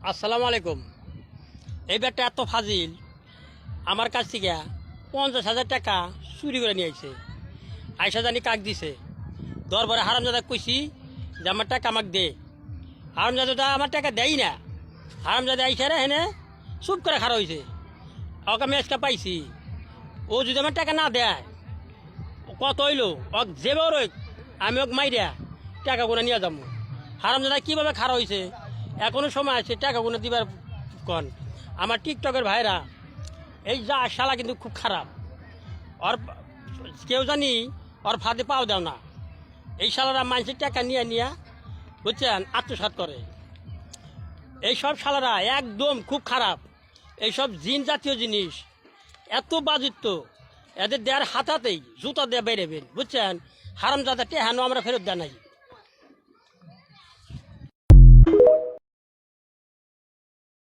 আসসালামু আলাইকুম। এই ব্যাগটা এত ফাজিল, আমার কাছ থেকে 50,000 টাকা চুরি করে নিয়ে আইছে। আইসা জানি কাক দিছে। দরবারে হারামজাদা কইছি যে আমার টাকা আমাকে দে। হারামজাদাটা আমার টাকা দেয় না। হারামজাদা আইসা রে হেনে চুপ করে খাড়া হয়েছে। ওকে আমি আজকে পাইছি। ও যদি আমার টাকা না দেয়, কত হইলো ওক যেবে রইক আমি ওকে মাইরা টাকা গুলো নিয়ে যাবো। হারামজাদা কীভাবে খাড়া হয়েছে, এখনো সময় আছে টাকা গুলো দিবার কন। আমার টিকটকের ভাইরা এই যা শালা কিন্তু খুব খারাপ। ওর কেউ জানি ওর ফাঁদে পাও দাও না। এই শালারা মানুষের টাকা নিয়ে নিয়ে বুঝছেন আত্মসাৎ করে। এইসব শালারা একদম খুব খারাপ। এইসব জিন জাতীয় জিনিস এত বাজিত, এদের দেওয়ার হাতাতেই জুতা দিয়ে বেরোবেন বুঝছেন। হারামজাদা টেহানো আমরা ফেরত দেয় নাই।